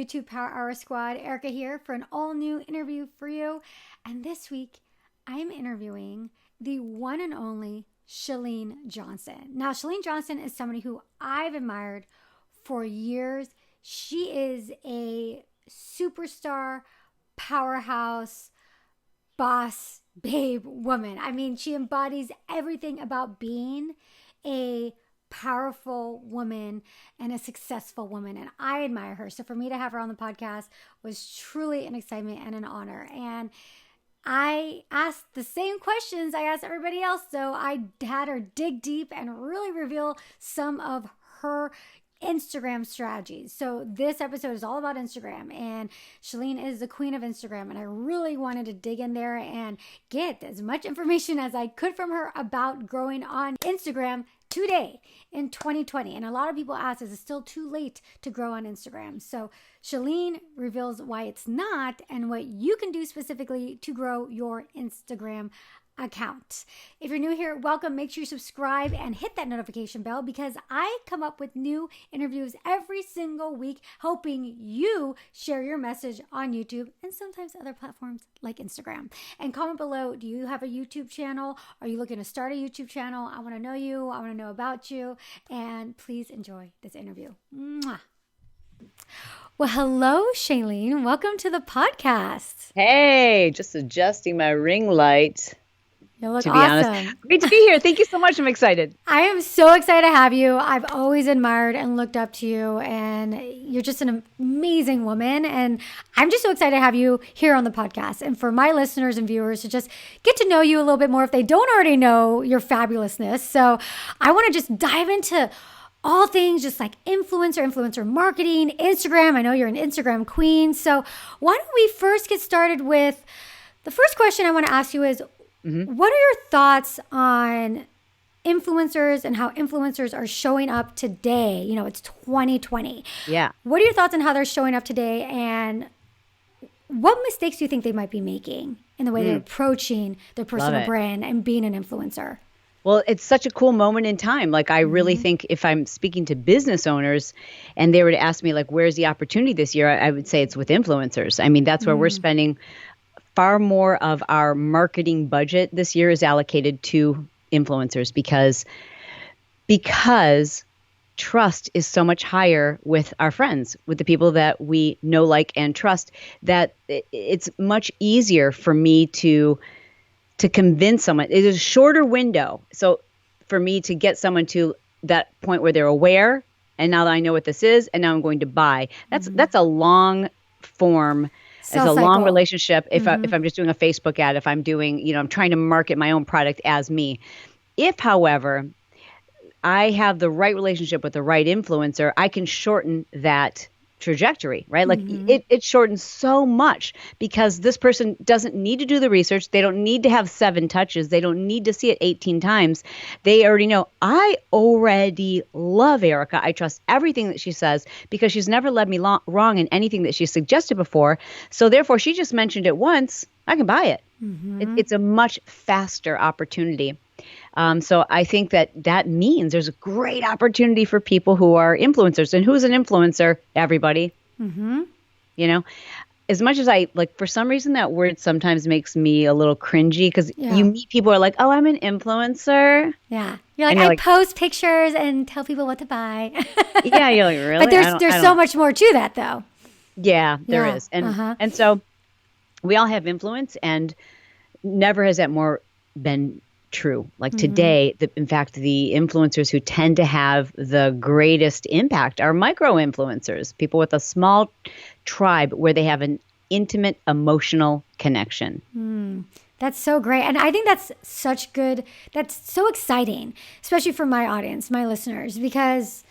YouTube Power Hour Squad. Erika here for an all-new interview for you. And this week, I'm interviewing the one and only Chalene Johnson. Now, Chalene Johnson is somebody who I've admired for years. She is a superstar, powerhouse, boss, babe woman. I mean, she embodies everything about being a powerful woman and a successful woman, and I admire her. So for me to have her on the podcast was truly an excitement and an honor. And I asked the same questions I asked everybody else, so I had her dig deep and really reveal some of her Instagram strategies. So this episode is all about Instagram, and Chalene is the queen of Instagram, and I really wanted to dig in there and get as much information as I could from her about growing on Instagram today in 2020. And a lot of people ask, is it still too late to grow on Instagram? So Chalene reveals why it's not and what you can do specifically to grow your Instagram account. If you're new here, welcome. Make sure you subscribe and hit that notification bell because I come up with new interviews every single week, helping you share your message on YouTube and sometimes other platforms like Instagram. And comment below, do you have a YouTube channel? Are you looking to start a YouTube channel? I want to know you. I want to know about you. And please enjoy this interview. Mwah. Well, hello, Chalene. Welcome to the podcast. Hey, just adjusting my ring light. You look to be awesome. Honest. Great to be here. Thank you so much. I'm excited. I am so excited to have you. I've always admired and looked up to you, and you're just an amazing woman. And I'm just so excited to have you here on the podcast. And for my listeners and viewers to just get to know you a little bit more if they don't already know your fabulousness. So I want to just dive into all things just like influencer marketing, Instagram. I know you're an Instagram queen. So why don't we first get started with the first question I want to ask you is, what are your thoughts on influencers and how influencers are showing up today? You know, it's 2020. Yeah. What are your thoughts on how they're showing up today, and what mistakes do you think they might be making in the way they're approaching their personal brand and being an influencer? Well, it's such a cool moment in time. Like, I really think if I'm speaking to business owners and they were to ask me, like, where's the opportunity this year? I would say it's with influencers. I mean, that's where we're spending far more of our marketing budget this year is allocated to influencers because trust is so much higher with our friends, with the people that we know, like, and trust, that it's much easier for me to convince someone. It is a shorter window. So for me to get someone to that point where they're aware, and now that I know what this is, and now I'm going to buy. That's a long form. It's a long relationship. If I'm just doing a Facebook ad, if I'm doing, I'm trying to market my own product as me. If, however, I have the right relationship with the right influencer, I can shorten that trajectory, right? Like it shortens so much because this person doesn't need to do the research. They don't need to have 7 touches. They don't need to see it 18 times. They already know, I already love Erika. I trust everything that she says because she's never led me wrong in anything that she suggested before. So therefore, she just mentioned it once. I can buy it. It's a much faster opportunity. So I think that means there's a great opportunity for people who are influencers. And who's an influencer? Everybody. As much as I like, for some reason, that word sometimes makes me a little cringy because you meet people who are like, oh, I'm an influencer. Yeah. You're like, I post pictures and tell people what to buy. Yeah. You're like, really? But there's so much more to that, though. Yeah, there is. And so we all have influence, and never has that more been true. Like today, in fact, the influencers who tend to have the greatest impact are micro influencers, people with a small tribe where they have an intimate emotional connection. That's so great. And I think that's so exciting, especially for my audience, my listeners, because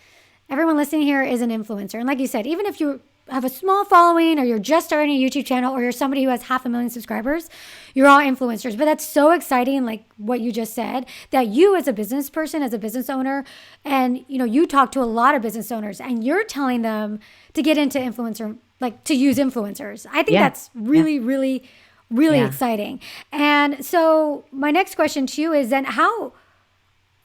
everyone listening here is an influencer. And like you said, even if you have a small following or you're just starting a YouTube channel or you're somebody who has 500,000 subscribers, you're all influencers. But that's so exciting, like what you just said, that you as a business person, as a business owner, and you talk to a lot of business owners and you're telling them to get into influencer, like to use influencers. I think that's really, really, really exciting. And so my next question to you is then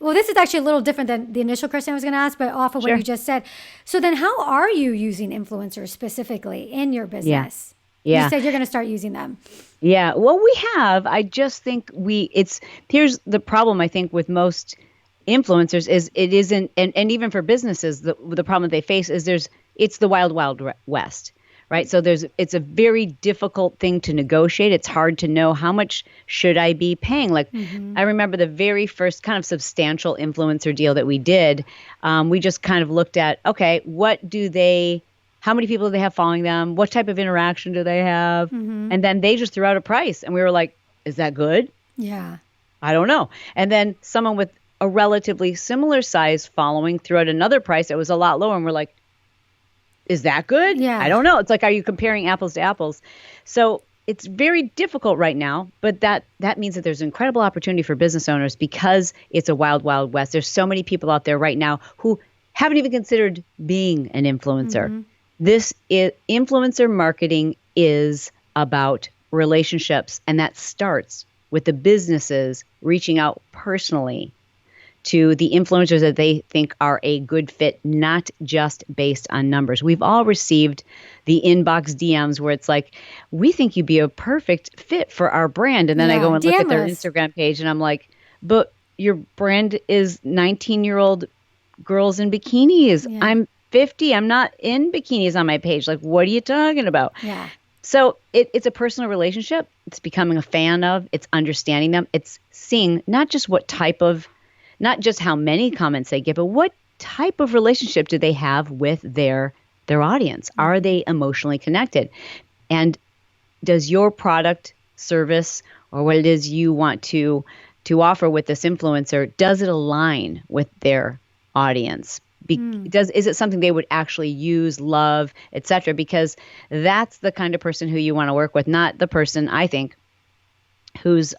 Well, this is actually a little different than the initial question I was going to ask, but off of what Sure. you just said. So then how are you using influencers specifically in your business? You Yeah. said you're going to start using them. Yeah. Well, we have. I just think here's the problem I think with most influencers is it isn't, and even for businesses, the problem they face is it's the wild west, right? So it's a very difficult thing to negotiate. It's hard to know how much should I be paying. Like I remember the very first kind of substantial influencer deal that we did. We just kind of looked at, okay, how many people do they have following them? What type of interaction do they have? And then they just threw out a price, and we were like, is that good? Yeah. I don't know. And then someone with a relatively similar size following threw out another price that was a lot lower, and we're like, is that good? Yeah. I don't know. It's like, are you comparing apples to apples? So it's very difficult right now, but that means that there's incredible opportunity for business owners because it's a wild west. There's so many people out there right now who haven't even considered being an influencer. Influencer marketing is about relationships, and that starts with the businesses reaching out personally to the influencers that they think are a good fit, not just based on numbers. We've all received the inbox DMs where it's like, we think you'd be a perfect fit for our brand. And then I go and look at their Instagram page and I'm like, but your brand is 19-year-old girls in bikinis. Yeah. I'm 50. I'm not in bikinis on my page. Like, what are you talking about? Yeah. So it's a personal relationship. It's becoming a fan of, it's understanding them. It's seeing not just not just how many comments they get, but what type of relationship do they have with their audience? Are they emotionally connected? And does your product, service, or what it is you want to offer with this influencer, does it align with their audience? Is it something they would actually use, love, etc.? Because that's the kind of person who you want to work with, not the person, I think, who's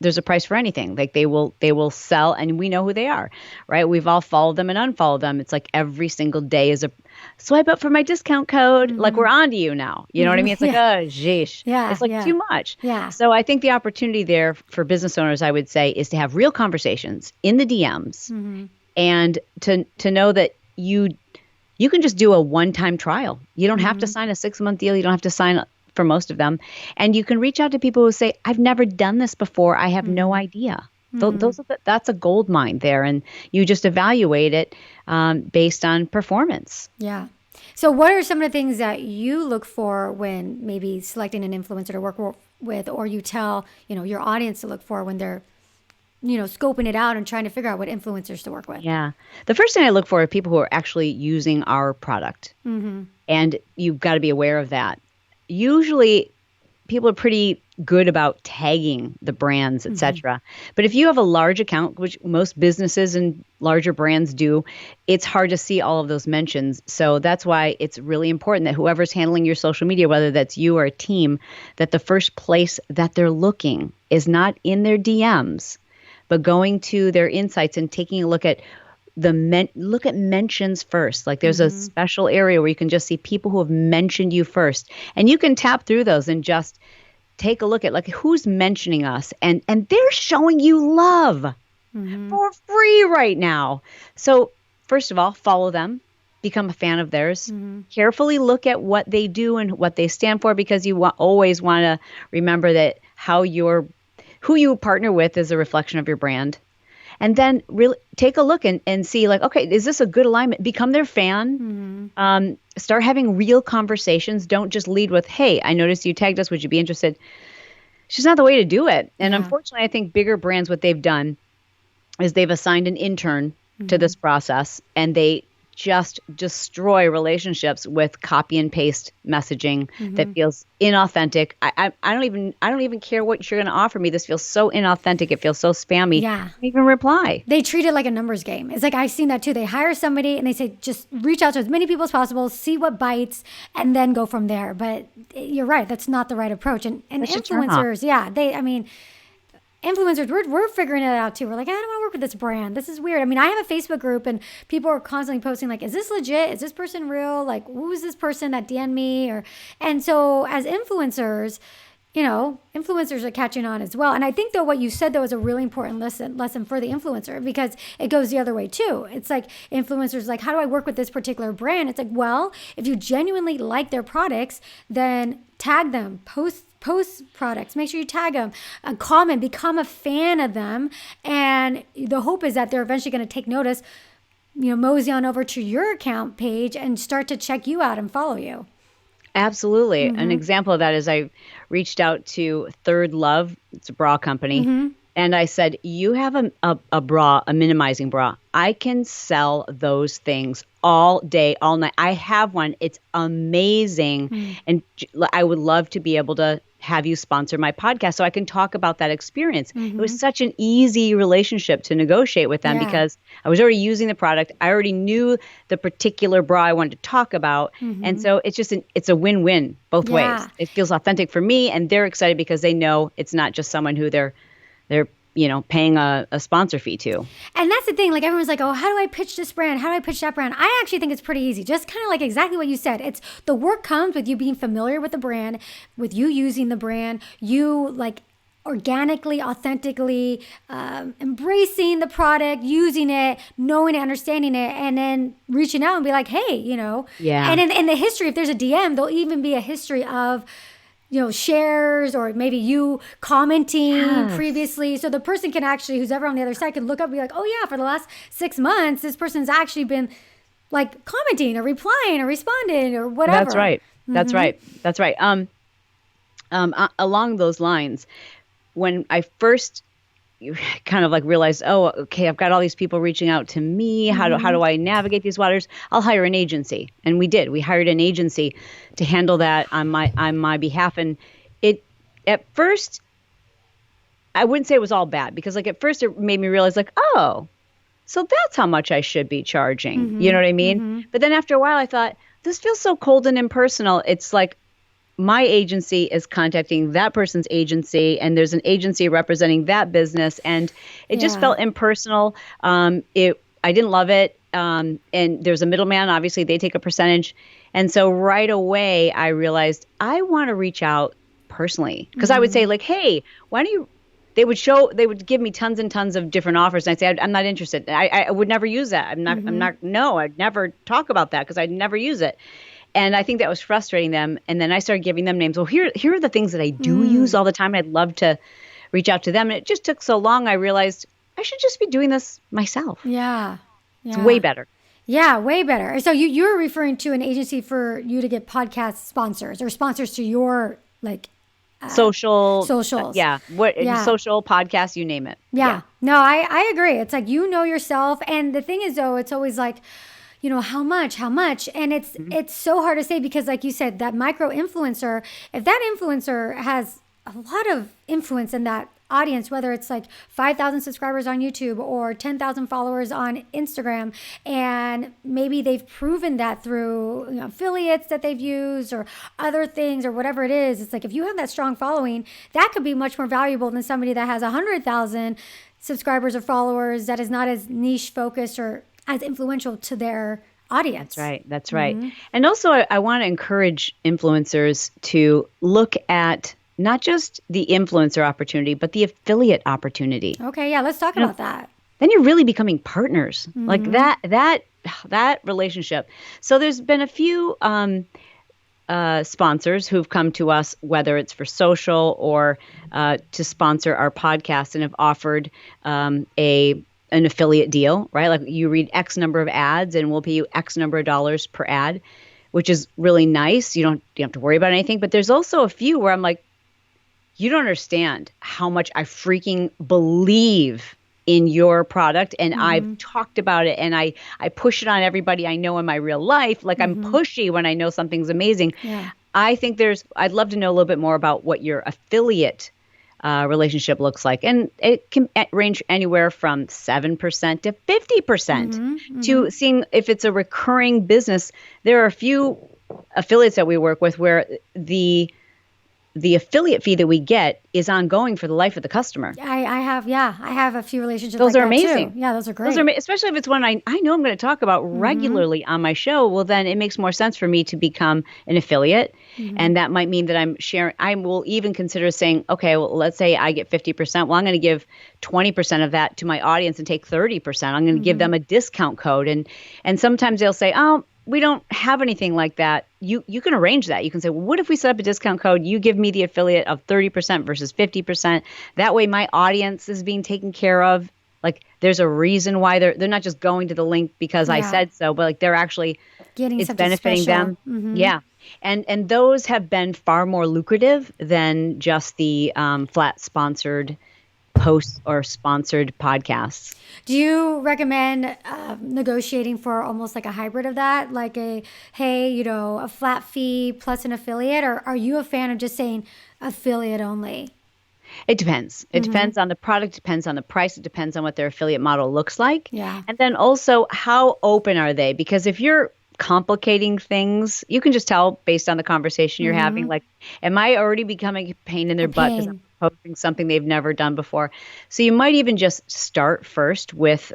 there's a price for anything. Like they will sell, and we know who they are, right? We've all followed them and unfollowed them. It's like every single day is a swipe up for my discount code. Like we're on to you now. You know what I mean? It's like, oh, sheesh. Yeah, it's like too much. Yeah. So I think the opportunity there for business owners, I would say, is to have real conversations in the DMs and to know that you can just do a one-time trial. You don't have to sign a 6-month deal. You don't have to sign for most of them. And you can reach out to people who say, I've never done this before. I have no idea. That's a gold mine there. And you just evaluate it based on performance. Yeah. So what are some of the things that you look for when maybe selecting an influencer to work with, or you tell, your audience to look for when they're, scoping it out and trying to figure out what influencers to work with? Yeah. The first thing I look for are people who are actually using our product. And you've got to be aware of that. Usually people are pretty good about tagging the brands, etc. But if you have a large account, which most businesses and larger brands do, it's hard to see all of those mentions. So that's why it's really important that whoever's handling your social media, whether that's you or a team, that the first place that they're looking is not in their DMs, but going to their insights and taking a look at look at mentions first. Like there's a special area where you can just see people who have mentioned you first, and you can tap through those and just take a look at like who's mentioning us, and they're showing you love for free right now. So first of all, follow them, become a fan of theirs, carefully look at what they do and what they stand for, because you always want to remember that who you partner with is a reflection of your brand. And then really take a look and see like, okay, is this a good alignment? Become their fan. Start having real conversations. Don't just lead with, hey, I noticed you tagged us. Would you be interested? It's just not the way to do it. And unfortunately, I think bigger brands, what they've done is they've assigned an intern to this process, and they just destroy relationships with copy and paste messaging that feels inauthentic. I don't even care what you're going to offer me. This feels so inauthentic. It feels so spammy. Yeah. I don't even reply. They treat it like a numbers game. It's like, I've seen that too. They hire somebody and they say, just reach out to as many people as possible, see what bites, and then go from there. But you're right. That's not the right approach. And influencers, influencers, we're figuring it out too. We're like, I don't want to work with this brand. This is weird. I mean, I have a Facebook group and people are constantly posting like, is this legit? Is this person real? Like, who is this person that DM'd me? And so as influencers, influencers are catching on as well. And I think though what you said though is a really important lesson for the influencer, because it goes the other way too. It's like influencers like, how do I work with this particular brand? It's like, well, if you genuinely like their products, then tag them, post products, make sure you tag them, comment, become a fan of them. And the hope is that they're eventually going to take notice, mosey on over to your account page and start to check you out and follow you. Absolutely. An example of that is I reached out to Third Love. It's a bra company. And I said, you have a bra, a minimizing bra. I can sell those things all day, all night. I have one. It's amazing. And I would love to be able to have you sponsor my podcast so I can talk about that experience. It was such an easy relationship to negotiate with them because I was already using the product. I already knew the particular bra I wanted to talk about. And so it's just it's a win-win both ways. It feels authentic for me, and they're excited because they know it's not just someone who they're paying a sponsor fee to. And that's the thing. Like, everyone's like, oh, how do I pitch this brand? How do I pitch that brand? I actually think it's pretty easy. Just kind of like exactly what you said. It's the work comes with you being familiar with the brand, with you using the brand, you like organically, authentically embracing the product, using it, knowing it, understanding it, and then reaching out and be like, hey, Yeah. And in the history, if there's a DM, there'll even be a history of shares, or maybe you commenting previously. So the person can actually, who's ever on the other side, can look up and be like, oh yeah, for the last 6 months, this person's actually been like commenting or replying or responding or whatever. That's right. That's right. That's right. Along those lines, when I first kind of like realized, oh, okay, I've got all these people reaching out to me. How do I navigate these waters? I'll hire an agency. And we did. We hired an agency to handle that on my behalf. And at first, I wouldn't say it was all bad, because like at first it made me realize like, oh, so that's how much I should be charging. You know what I mean? But then after a while I thought, this feels so cold and impersonal. It's like my agency is contacting that person's agency, and there's an agency representing that business, and it just felt impersonal. I didn't love it. And there's a middleman. Obviously, they take a percentage. And so right away, I realized I want to reach out personally, because I would say like, hey, why don't you? They would give me tons and tons of different offers, and I'd say, I'm not interested. I would never use that. No, I'd never talk about that because I'd never use it. And I think that was frustrating them. And then I started giving them names. Well, here are the things that I do use all the time. I'd love to reach out to them. And it just took so long. I realized I should just be doing this myself. Yeah. It's way better. Yeah, way better. So you were referring to an agency for you to get podcast sponsors, or sponsors to your like socials. Social podcast, you name it. Yeah. No, I agree. It's like, yourself. And the thing is though, it's always like, how much? And it's so hard to say, because like you said, that micro influencer, if that influencer has a lot of influence in that audience, whether it's like 5,000 subscribers on YouTube or 10,000 followers on Instagram, and maybe they've proven that through affiliates that they've used or other things or whatever it is, it's like, if you have that strong following, that could be much more valuable than somebody that has 100,000 subscribers or followers that is not as niche focused or as influential to their audience. That's right. And also I want to encourage influencers to look at not just the influencer opportunity, but the affiliate opportunity. Okay, yeah, let's talk about that. Then you're really becoming partners. Like that relationship. So there's been a few sponsors who've come to us, whether it's for social or to sponsor our podcast, and have offered an affiliate deal, right? Like, you read X number of ads and we'll pay you X number of dollars per ad, which is really nice. You don't have to worry about anything. But there's also a few where I'm like, you don't understand how much I freaking believe in your product, and I've talked about it, and I push it on everybody I know in my real life. Like, I'm pushy when I know something's amazing. Yeah. I think I'd love to know a little bit more about what your affiliate relationship looks like. And it can range anywhere from 7% to 50% to seeing if it's a recurring business. There are a few affiliates that we work with where the the affiliate fee that we get is ongoing for the life of the customer. I have a few relationships Those like are that amazing. too. Yeah, those are great. Those are especially if it's one I know I'm going to talk about regularly on my show. Well, then it makes more sense for me to become an affiliate. And that might mean that I'm sharing. I will even consider saying, okay, well, let's say I get 50%. Well, I'm going to give 20% of that to my audience and take 30%. I'm going to give them a discount code. And sometimes they'll say, oh, we don't have anything like that. You can arrange that. You can say, well, what if we set up a discount code? You give me the affiliate of 30% versus 50%. That way my audience is being taken care of. Like there's a reason why they're not just going to the link because I said so, but like they're actually getting it's something benefiting special. them. Yeah. And those have been far more lucrative than just the flat sponsored posts or sponsored podcasts. Do you recommend negotiating for almost like a hybrid of that? Like a flat fee plus an affiliate? Or are you a fan of just saying affiliate only? It depends. It depends on the product, depends on the price, it depends on what their affiliate model looks like. Yeah. And then also, how open are they? Because if you're complicating things, you can just tell based on the conversation you're having, like, am I already becoming a pain in their butt because I'm proposing something they've never done before? So you might even just start first with,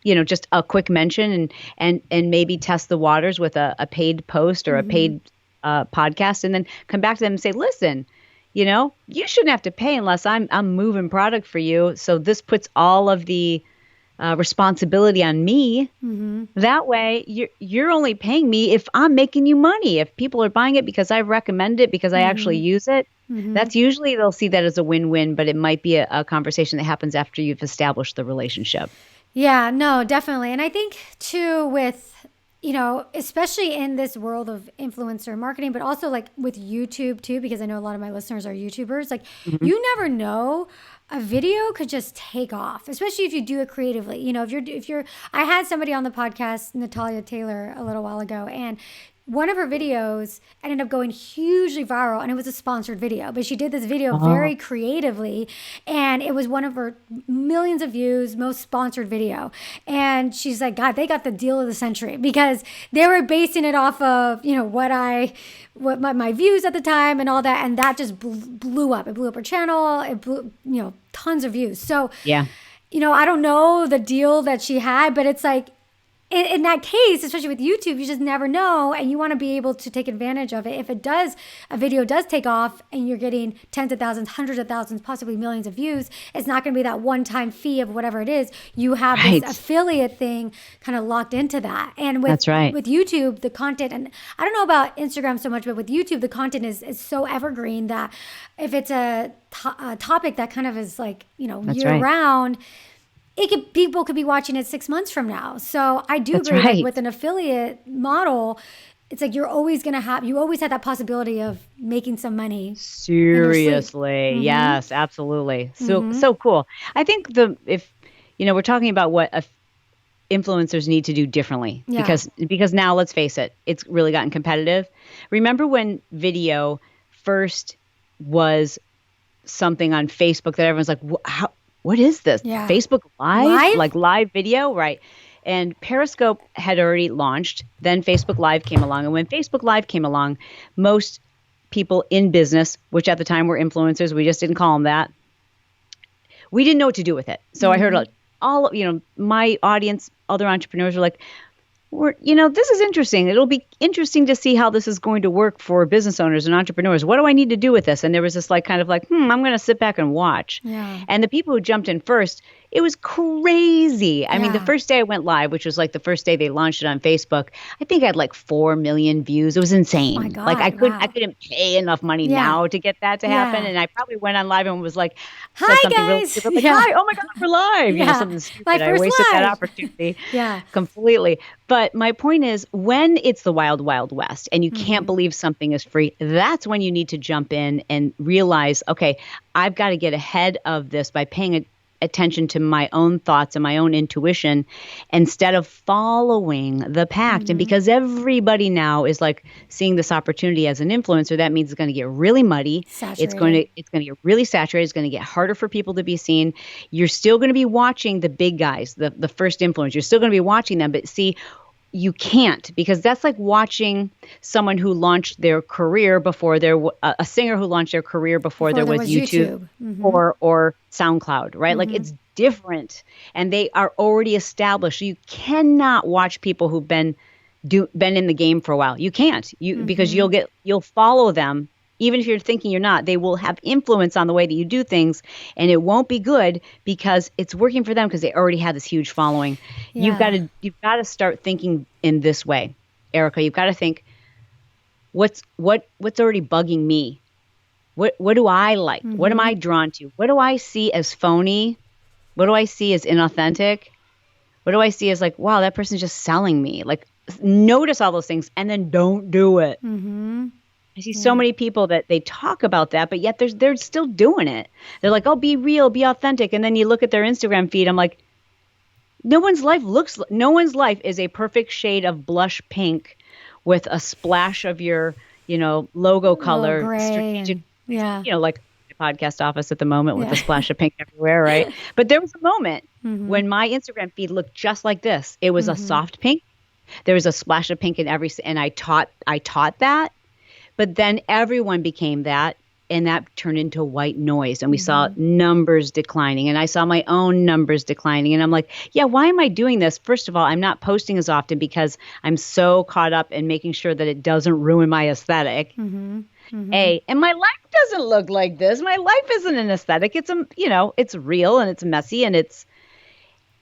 just a quick mention and maybe test the waters with a paid post or a paid podcast, and then come back to them and say, listen, you shouldn't have to pay unless I'm moving product for you. So this puts all of the responsibility on me. That way you're only paying me if I'm making you money. If people are buying it because I recommend it, because I actually use it, that's usually they'll see that as a win-win, but it might be a conversation that happens after you've established the relationship. Yeah, no, definitely. And I think too with, especially in this world of influencer marketing, but also like with YouTube too, because I know a lot of my listeners are YouTubers, like you never know, a video could just take off, especially if you do it creatively. I had somebody on the podcast, Natalia Taylor, a little while ago, and one of her videos ended up going hugely viral, and it was a sponsored video, but she did this video very creatively, and it was one of her millions of views, most sponsored video. And she's like, God, they got the deal of the century, because they were basing it off of, what my views at the time and all that. And that just blew up. It blew up her channel. It blew, tons of views. So, yeah, I don't know the deal that she had, but it's like, in that case, especially with YouTube, you just never know, and you want to be able to take advantage of it. If a video does take off and you're getting tens of thousands, hundreds of thousands, possibly millions of views, it's not going to be that one-time fee of whatever it is. You have this affiliate thing kind of locked into that. And with YouTube, the content, and I don't know about Instagram so much, but with YouTube, the content is so evergreen that if it's a topic that kind of is like, year-round, people could be watching it 6 months from now. So I do agree that with an affiliate model, it's like you always have that possibility of making some money. Seriously. Yes, absolutely. So cool. I think if we're talking about what influencers need to do differently, because now, let's face it, it's really gotten competitive. Remember when video first was something on Facebook that everyone's like, what is this? Yeah. Facebook Live? Like live video? Right. And Periscope had already launched. Then Facebook Live came along. And when Facebook Live came along, most people in business, which at the time were influencers, we just didn't call them that, we didn't know what to do with it. So I heard my audience, other entrepreneurs were like, this is interesting. It'll be interesting to see how this is going to work for business owners and entrepreneurs. What do I need to do with this? And there was this I'm going to sit back and watch. Yeah. And the people who jumped in first, it was crazy. I mean, the first day I went live, which was like the first day they launched it on Facebook, I think I had like 4 million views. It was insane. Oh my God, I couldn't pay enough money now to get that to happen. And I probably went on live and was like, hi guys. Really hi, oh my God, we're live. Something stupid. I wasted that opportunity completely. But my point is, when it's the wild, wild west and you can't believe something is free, that's when you need to jump in and realize, okay, I've got to get ahead of this by paying attention to my own thoughts and my own intuition instead of following the pack. And because everybody now is like seeing this opportunity as an influencer, that means it's going to get really muddy. It's going to get really saturated. It's going to get harder for people to be seen. You're still going to be watching the big guys, the first influencers. You're still going to be watching them, but see, you can't, because that's like watching someone who launched their career before a singer who launched their career before there was YouTube, or SoundCloud, right? Like it's different, and they are already established. You cannot watch people who've been in the game for a while. You can't, because you'll follow them. Even if you're thinking you're not, they will have influence on the way that you do things, and it won't be good because it's working for them because they already have this huge following. Yeah. You've got to start thinking in this way, Erika. You've got to think, what's already bugging me? What do I like? What am I drawn to? What do I see as phony? What do I see as inauthentic? What do I see as like, wow, that person's just selling me? Like, notice all those things and then don't do it. I see so many people that they talk about that, but yet they're still doing it. They're like, oh, be real, be authentic. And then you look at their Instagram feed. I'm like, no one's life is a perfect shade of blush pink with a splash of your, logo color. Gray like the podcast office at the moment with a splash of pink everywhere, right? But there was a moment when my Instagram feed looked just like this. It was a soft pink. There was a splash of pink in and I taught that. But then everyone became that, and that turned into white noise. And we saw numbers declining, and I saw my own numbers declining. And I'm like, yeah, why am I doing this? First of all, I'm not posting as often because I'm so caught up in making sure that it doesn't ruin my aesthetic. And my life doesn't look like this. My life isn't an aesthetic. It's it's real, and it's messy,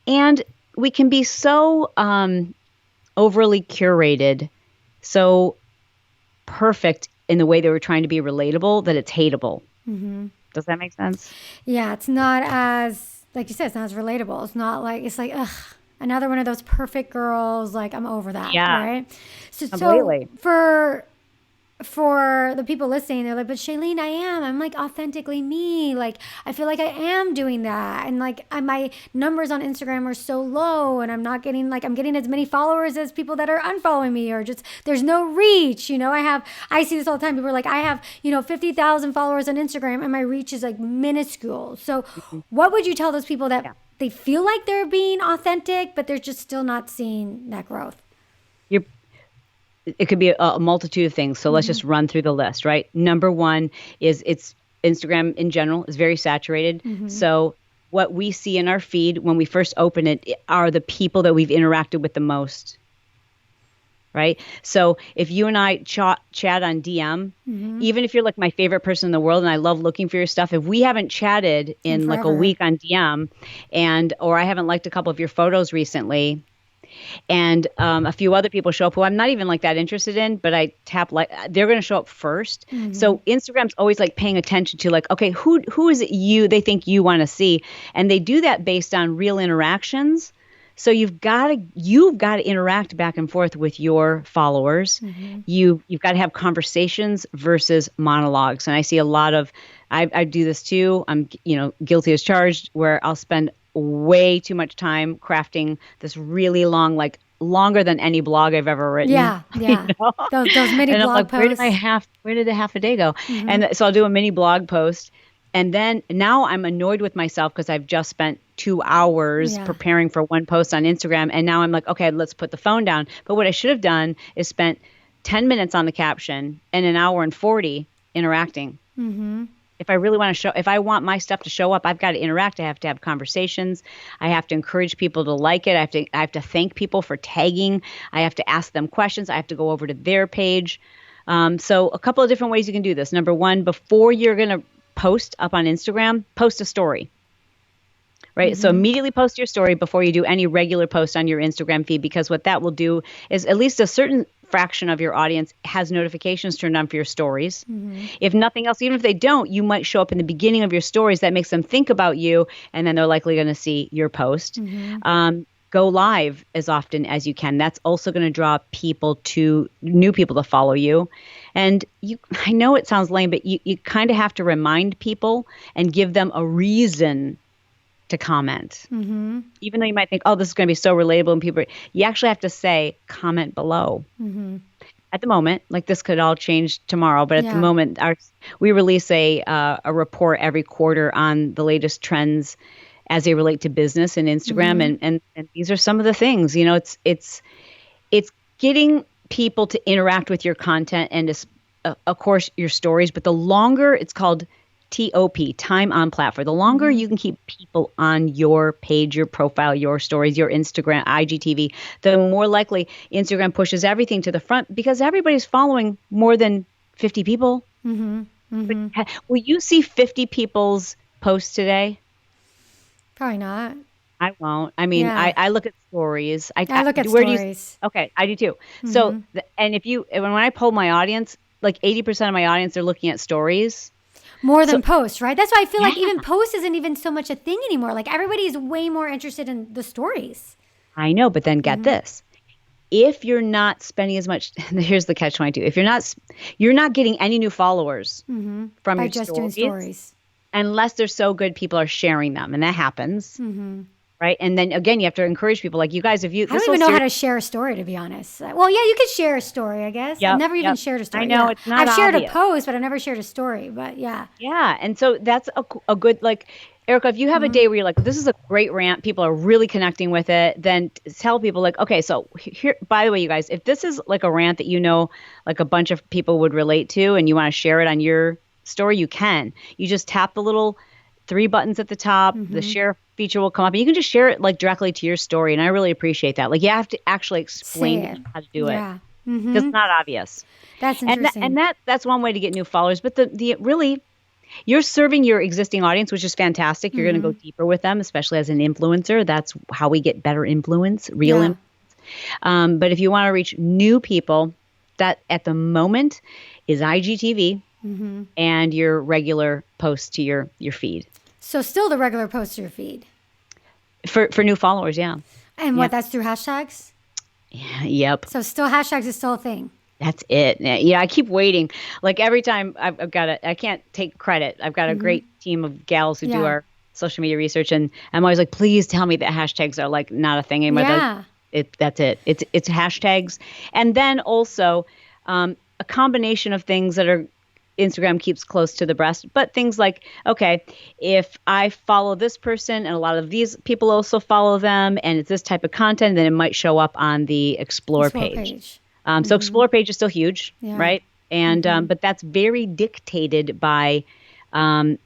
and we can be so overly curated, so perfect in the way they were trying to be relatable that it's hateable. Does that make sense? Yeah, it's not as, like you said, it's not as relatable. It's not like, it's like, ugh, another one of those perfect girls. Like, I'm over that. Yeah, right? So completely. For the people listening, they're like, but Chalene, I'm like authentically me. Like, I feel like I am doing that. And like my numbers on Instagram are so low, and I'm not getting, like, I'm getting as many followers as people that are unfollowing me, or just, there's no reach. I see this all the time. People are like, I have, 50,000 followers on Instagram and my reach is like minuscule. So what would you tell those people that they feel like they're being authentic, but they're just still not seeing that growth? It could be a multitude of things. So let's just run through the list, right? Number one is Instagram in general is very saturated. So what we see in our feed when we first open it are the people that we've interacted with the most, right? So if you and I chat on DM, even if you're like my favorite person in the world and I love looking for your stuff, if we haven't chatted in like a week on DM, or I haven't liked a couple of your photos recently, and a few other people show up who I'm not even like that interested in, but I tap like, they're going to show up first. So Instagram's always like paying attention to like, okay, who is it they think you want to see? And they do that based on real interactions. So you've got to interact back and forth with your followers. You've got to have conversations versus monologues. And I see a lot of, I do this too. I'm, guilty as charged, where I'll spend way too much time crafting this really long, like longer than any blog I've ever written. Yeah. Those mini and blog I'm like, posts. Where did a half a day go? And so I'll do a mini blog post. And then now I'm annoyed with myself because I've just spent 2 hours preparing for one post on Instagram. And now I'm like, okay, let's put the phone down. But what I should have done is spent 10 minutes on the caption and an hour and 40 interacting. If I really want to if I want my stuff to show up, I've got to interact. I have to have conversations. I have to encourage people to like it. I have to thank people for tagging. I have to ask them questions. I have to go over to their page. So a couple of different ways you can do this. Number one, before you're going to post up on Instagram, post a story. Right. So immediately post your story before you do any regular post on your Instagram feed, because what that will do is at least a certain fraction of your audience has notifications turned on for your stories. If nothing else, even if they don't, you might show up in the beginning of your stories. That makes them think about you, and then they're likely going to see your post. Go live as often as you can. That's also going to draw new people to follow you. And I know it sounds lame, but you kind of have to remind people and give them a reason to comment. Even though you might think, oh, this is going to be so relatable, and you actually have to say, comment below. At the moment, like this could all change tomorrow, but at the moment, we release a report every quarter on the latest trends as they relate to business and Instagram, and these are some of the things. It's getting people to interact with your content and of course your stories, but the longer it's called TOP, time on platform, the longer you can keep people on your page, your profile, your stories, your Instagram, IGTV, the more likely Instagram pushes everything to the front because everybody's following more than 50 people. But will you see 50 people's posts today? Probably not. I won't. I mean, I look at stories. I look at stories. Okay, I do too. So, and when I poll my audience, like 80% of my audience are looking at stories. More than posts, right? That's why I feel like even posts isn't even so much a thing anymore. Like everybody's way more interested in the stories. I know, but then get this. If you're not spending as much, here's the catch-22. If you're not getting any new followers from By your just doing stories. Unless they're so good, people are sharing them, and that happens. Right. And then again, you have to encourage people like you guys, if you, I don't even know how to share a story, to be honest. Well, yeah, you could share a story, I guess. I've never even shared a story. I know it's not I've shared obvious. a post, but I've never shared a story, but yeah. Yeah. And so that's a good, like, Erika, if you have a day where you're like, this is a great rant, people are really connecting with it, then tell people like, okay, so here, by the way, you guys, if this is like a rant that, like a bunch of people would relate to and you want to share it on your story, you can. You just tap the little 3 buttons at the top, the share feature will come up and you can just share it like directly to your story. And I really appreciate that. Like you have to actually explain how to do it. It's not obvious. That's interesting. And that's one way to get new followers. But the really, you're serving your existing audience, which is fantastic. You're going to go deeper with them, especially as an influencer. That's how we get better influence, real influence. But if you want to reach new people, that at the moment is IGTV and your regular posts to your feed. So still the regular post to your feed? For new followers, yeah. And what, that's through hashtags? Yeah, yep. So still hashtags is still a thing? That's it. Yeah, I keep waiting. Like every time I can't take credit. I've got a great team of gals who do our social media research. And I'm always like, please tell me that hashtags are like not a thing anymore. Yeah. That's it. It's hashtags. And then also a combination of things that are Instagram keeps close to the breast, but things like, okay, if I follow this person and a lot of these people also follow them and it's this type of content, then it might show up on the Explore page. So Explore page is still huge, right? And but that's very dictated by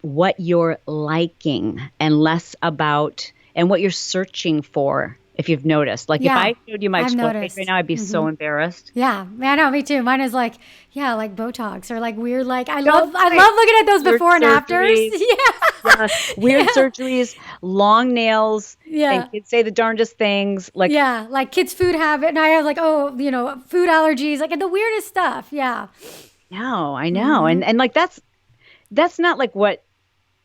what you're liking and less about and what you're searching for. If you've noticed, like if I showed you my Explore page right now, I'd be so embarrassed. Yeah, I know, me too. Mine is like, like Botox or like weird, like I love looking at those weird before and afters. Weird surgeries, long nails. And kids say the darndest things. Like like kids' food habit, and I have like food allergies, like the weirdest stuff. Yeah. No, I know, and like that's not like what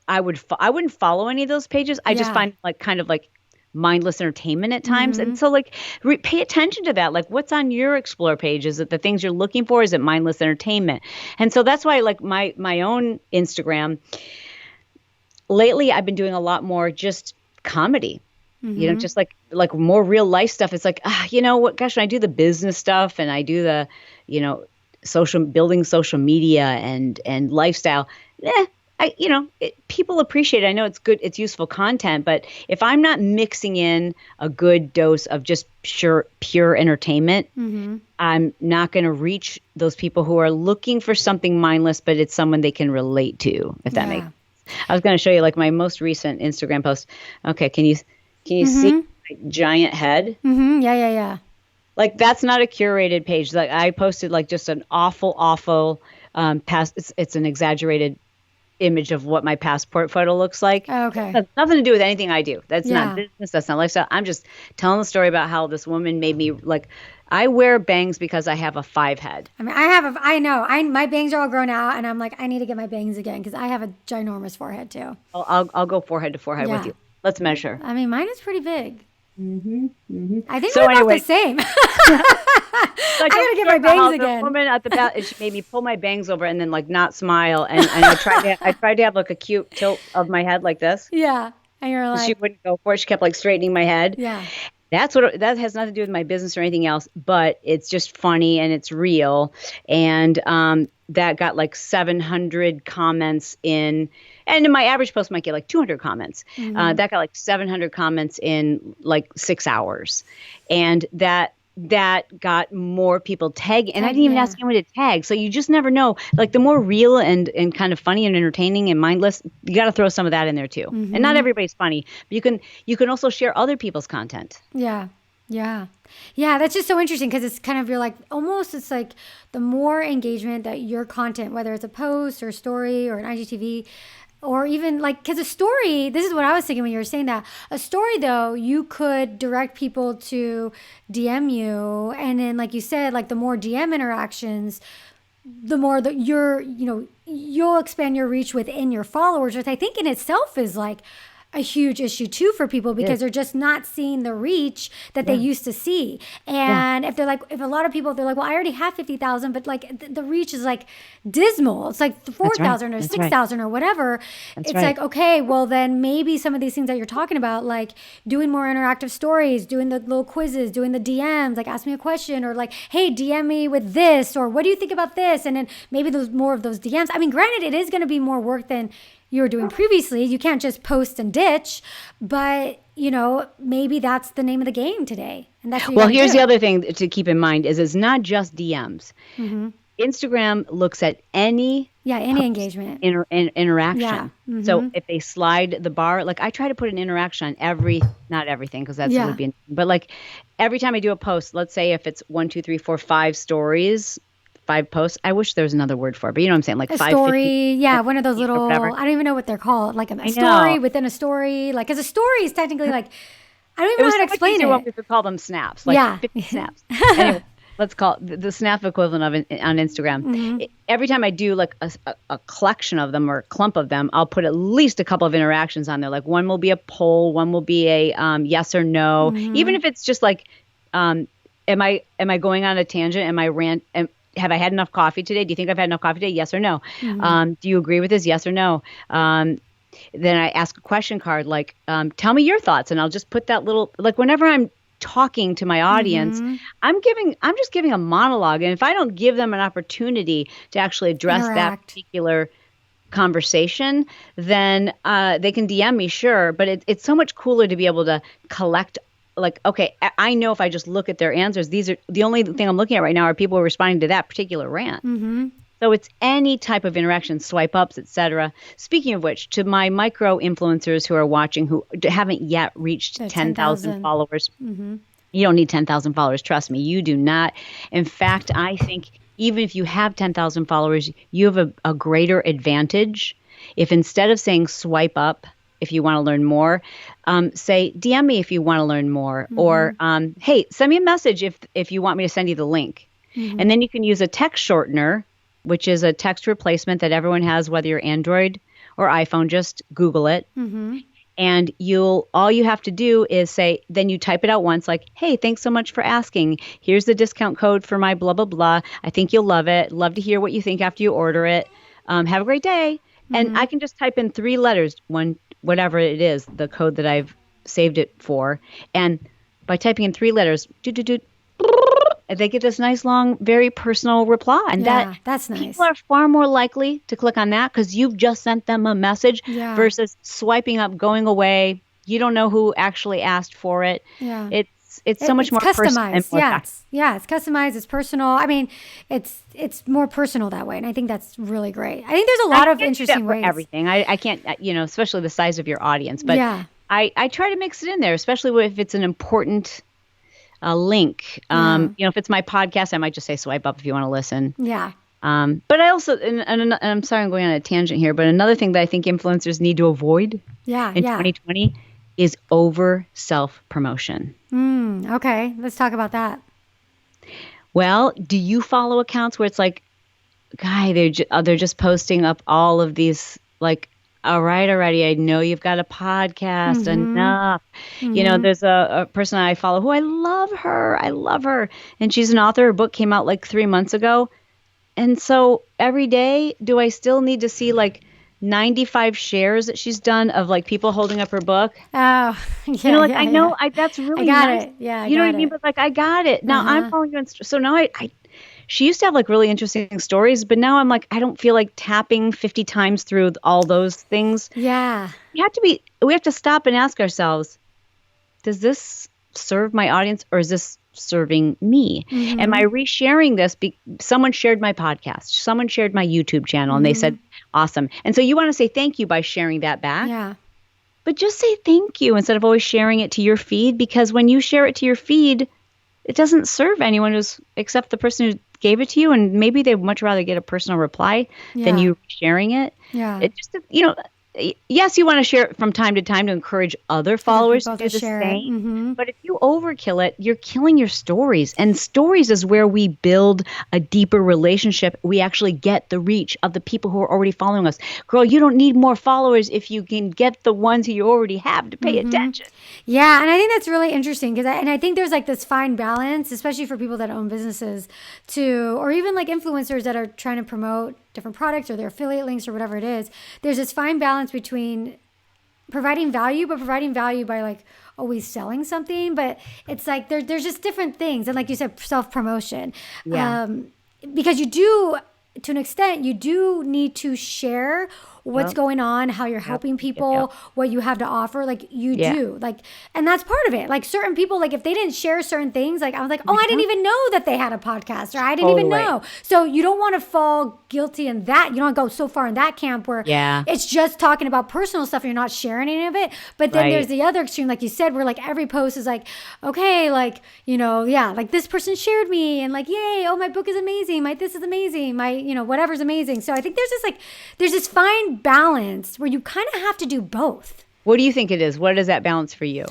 I would. I wouldn't follow any of those pages. I just find like kind of like mindless entertainment at times. And so like pay attention to that. Like what's on your Explore page? Is it the things you're looking for? Is it mindless entertainment? And so that's why like my own Instagram, lately I've been doing a lot more just comedy, just like more real life stuff. It's like, you know what, gosh, when I do the business stuff and I do the, building social media and lifestyle, people appreciate it. I know it's good, it's useful content, but if I'm not mixing in a good dose of just pure entertainment, I'm not going to reach those people who are looking for something mindless, but it's someone they can relate to, if that makes sense. I was going to show you like my most recent Instagram post. Okay, can you see my giant head? Yeah. Like that's not a curated page. Like I posted like just an awful past. It's an exaggerated image of what my passport photo looks like. Okay. It has nothing to do with anything I do. That's not business. That's not lifestyle. I'm just telling the story about how this woman made me like, I wear bangs because I have a 5 head. I mean, my bangs are all grown out and I'm like, I need to get my bangs again because I have a ginormous forehead too. I'll go forehead to forehead with you. Let's measure. I mean, mine is pretty big. I think we're about the same. I gotta get my bangs again. The woman at the back, she made me pull my bangs over and then like not smile, and I tried to have like a cute tilt of my head like this. Yeah, and you're like, she wouldn't go for it. She kept like straightening my head. Yeah, that has nothing to do with my business or anything else, but it's just funny and it's real, and that got like 700 comments in. And my average post might get like 200 comments. That got like 700 comments in like 6 hours. And that that got more people tagging. And I didn't even ask anyone to tag. So you just never know. Like the more real and kind of funny and entertaining and mindless, you got to throw some of that in there too. Mm-hmm. And not everybody's funny, but you can also share other people's content. Yeah. Yeah. Yeah. That's just so interesting because it's kind of, you're like, almost, it's like the more engagement that your content, whether it's a post or a story or an IGTV, or even like, because a story, this is what I was thinking when you were saying that. A story, though, you could direct people to DM you. And then, like you said, like the more DM interactions, the more that you'll expand your reach within your followers, which I think in itself is like a huge issue too for people because they're just not seeing the reach that they used to see. And if a lot of people, they're like, well, I already have 50,000, but like the reach is like dismal. It's like 4,000 or 6,000 or whatever. It's like, okay, well then maybe some of these things that you're talking about, like doing more interactive stories, doing the little quizzes, doing the DMs, like ask me a question, or like, hey, DM me with this, or what do you think about this? And then maybe more of those DMs. I mean, granted, it is going to be more work than you were doing previously. You can't just post and ditch, but maybe that's the name of the game today. And that's well, here's the other thing to keep in mind is it's not just DMs. Mm-hmm. Instagram looks at any engagement, interaction. Yeah. Mm-hmm. So if they slide the bar, like I try to put an interaction on not everything, because that would be, but like every time I do a post, let's say if it's 1, 2, 3, 4, 5 stories, 5 posts. I wish there was another word for it, but you know what I'm saying? Like a 5 story, one of those little, I don't even know what they're called. Like a story within a story. Like, because a story is technically like, I don't even know how to explain it. What we could call them snaps. Like 50 snaps. Anyway, let's call it the snap equivalent of it on Instagram. Mm-hmm. Every time I do like a collection of them or a clump of them, I'll put at least a couple of interactions on there. Like one will be a poll, one will be a yes or no. Mm-hmm. Even if it's just like, am I going on a tangent? Am I have I had enough coffee today? Do you think I've had enough coffee today? Yes or no? Mm-hmm. Do you agree with this? Yes or no? Then I ask a question card like, tell me your thoughts. And I'll just put that little, like whenever I'm talking to my audience, mm-hmm. I'm just giving a monologue. And if I don't give them an opportunity to actually address that particular conversation, then they can DM me, sure. But it's so much cooler to be able to collect. Like, okay, I know if I just look at their answers, these are the only thing I'm looking at right now are people responding to that particular rant. Mm-hmm. So it's any type of interaction, swipe ups, etc. Speaking of which, to my micro influencers who are watching who haven't yet reached 10,000 followers, mm-hmm. You don't need 10,000 followers. Trust me, you do not. In fact, I think even if you have 10,000 followers, you have a greater advantage if instead of saying swipe up, if you want to learn more, say DM me if you want to learn more, mm-hmm. or hey, send me a message if you want me to send you the link. Mm-hmm. And then you can use a text shortener, which is a text replacement that everyone has, whether you're Android or iPhone. Just Google it, mm-hmm. and all you have to do is say, then you type it out once, like, hey, thanks so much for asking. Here's the discount code for my blah blah blah. I think you'll love it. Love to hear what you think after you order it. Have a great day. Mm-hmm. And I can just type in 3 letters, whatever it is, the code that I've saved it for. And by typing in 3 letters, they get this nice, long, very personal reply. And that's nice. People are far more likely to click on that because you've just sent them a message versus swiping up, going away. You don't know who actually asked for it. Yeah. It's so much more customized. It's customized. It's personal. I mean, it's more personal that way, and I think that's really great. I think there's a lot of interesting ways. Everything I can't, especially the size of your audience, but I try to mix it in there, especially if it's an important link. If it's my podcast, I might just say swipe up if you want to listen. Yeah. But I also, and I'm sorry I'm going on a tangent here, but another thing that I think influencers need to avoid in 2020 is over self-promotion. Okay, let's talk about that. Well, do you follow accounts where it's like, guy, they're just posting up all of these, like, all right, already, I know you've got a podcast, mm-hmm. enough. Mm-hmm. There's a person I follow who I love her. And she's an author. Her book came out like 3 months ago. And so every day, do I still need to see like 95 shares that she's done of like people holding up her book? Oh, yeah. I know that's really nice. I got it. Yeah, you know what I mean? But like, I got it. Now I'm following you. So now she used to have like really interesting stories, but now I'm like, I don't feel like tapping 50 times through all those things. Yeah. We have to stop and ask ourselves, does this serve my audience, or is this serving me? Am I resharing this? Someone shared my podcast, someone shared my YouTube channel, and they said, awesome. And so you want to say thank you by sharing that back. Yeah. But just say thank you instead of always sharing it to your feed, because when you share it to your feed, it doesn't serve anyone except the person who gave it to you, and maybe they'd much rather get a personal reply than you sharing it. Yeah. It just, yes, you want to share it from time to time to encourage other followers to do the same. But if you overkill it, you're killing your stories. And stories is where we build a deeper relationship. We actually get the reach of the people who are already following us. Girl, you don't need more followers if you can get the ones who you already have to pay attention. Yeah, and I think that's really interesting because I think there's like this fine balance, especially for people that own businesses or even like influencers that are trying to promote different products or their affiliate links or whatever it is. There's this fine balance between providing value, but providing value by like always selling something. But it's like there's just different things. And like you said, self-promotion. Yeah. Because you do, to an extent, you do need to share what's going on, how you're helping people, what you have to offer. Like you do, like, and that's part of it. Like certain people, like if they didn't share certain things, like I was like, oh, I didn't even know that they had a podcast, or I didn't even know. So you don't want to fall guilty in that. You don't want to go so far in that camp where it's just talking about personal stuff and you're not sharing any of it. But then there's the other extreme, like you said, where like every post is like, okay, like, like this person shared me and like, yay, oh, my book is amazing. This is amazing. My, whatever's amazing. So I think there's this fine balance where you kind of have to do both. What do you think it is? What is that balance for you?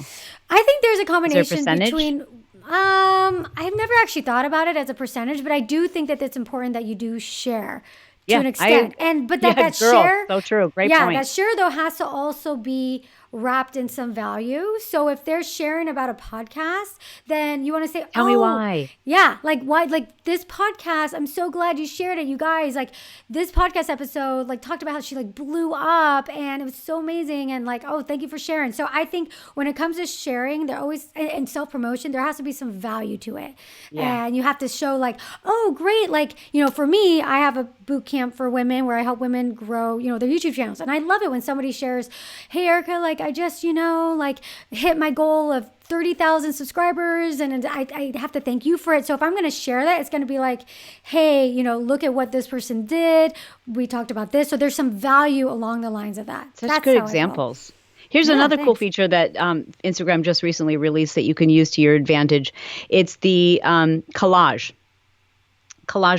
I think there's a combination percentage? between I've never actually thought about it as a percentage, but I do think that it's important that you do share to an extent. That share, so true. Great point. That share though has to also be wrapped in some value. So if they're sharing about a podcast, then you want to say, tell me why. Yeah. Like why, like this podcast, I'm so glad you shared it. You guys, like this podcast episode, like talked about how she like blew up and it was so amazing. And like, oh, thank you for sharing. So I think when it comes to sharing, there always, and self-promotion, there has to be some value to it. Yeah. And you have to show like, oh, great. Like, for me, I have a boot camp for women where I help women grow, their YouTube channels. And I love it when somebody shares, hey, Erika, like I just, like hit my goal of 30,000 subscribers and I have to thank you for it. So if I'm going to share that, it's going to be like, hey, look at what this person did. We talked about this. So there's some value along the lines of that. That's good examples. Here's another cool feature that Instagram just recently released that you can use to your advantage. It's the collage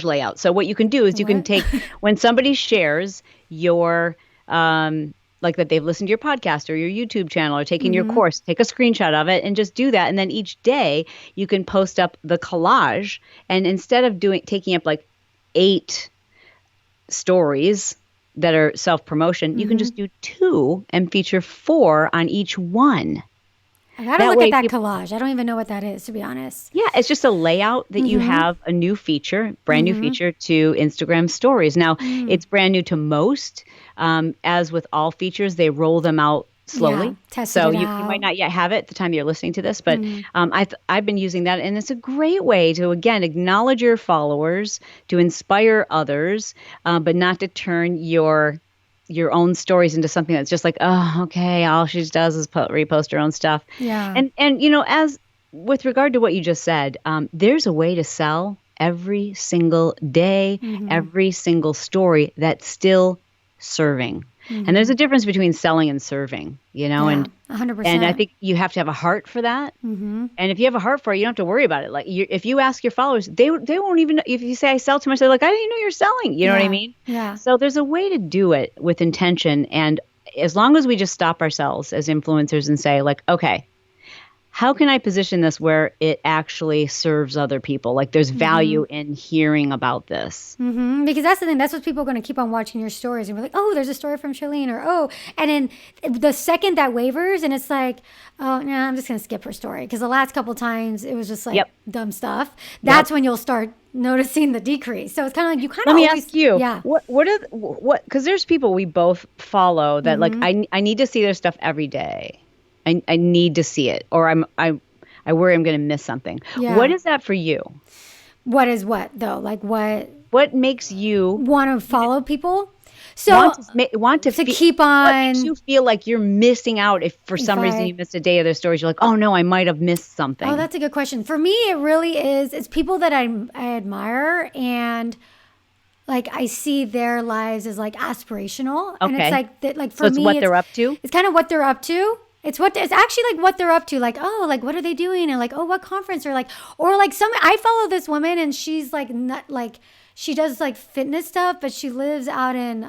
layout. So what you can do is you can take, when somebody shares your like that they've listened to your podcast or your YouTube channel or taken your course, take a screenshot of it and just do that. And then each day you can post up the collage. And instead of taking up like 8 stories that are self-promotion, you can just do 2 and feature 4 on each one. I gotta look at that collage. I don't even know what that is, to be honest. Yeah, it's just a layout that you have a new feature, brand new feature to Instagram stories. Now, it's brand new to most. As with all features, they roll them out slowly. So you might not yet have it at the time you're listening to this, but I've been using that, and it's a great way to, again, acknowledge your followers, to inspire others, but not to turn your own stories into something that's just like, oh, okay, all she does is repost her own stuff. Yeah. And as with regard to what you just said, there's a way to sell every single day, every single story that's still serving. And there's a difference between selling and serving, and 100%. And I think you have to have a heart for that. And if you have a heart for it, you don't have to worry about it. Like if you ask your followers, they won't even know. If you say I sell too much, they're like, I didn't know you're selling. You know what I mean? Yeah. So there's a way to do it with intention. And as long as we just stop ourselves as influencers and say like, okay, how can I position this where it actually serves other people? Like there's value in hearing about this. Because that's the thing. That's what people are going to keep on watching your stories. And we're like, oh, there's a story from Chalene, or and then the second that wavers and it's like, oh, no, I'm just going to skip her story. Because the last couple times it was just like dumb stuff. That's when you'll start noticing the decrease. So it's kind of like you kind of Let me ask you, what, because there's people we both follow that like, I need to see their stuff every day. I need to see it, or I worry I'm going to miss something. Yeah. What is that for you? What is what though? Like what? What makes you want to follow people? So want to keep what on. makes you feel like you're missing out if for some reason you missed a day of their stories? You're like, oh no, I might have missed something. Oh, that's a good question. For me, it really is. It's people that I admire, and like I see their lives as like aspirational, and it's like that. Like for it's me, what they're up to. It's kind of what they're up to. It's actually like what they're up to. Like, oh, like what are they doing? And like, oh, what conference? Or like I follow this woman, and she's like not like she does like fitness stuff, but she lives out in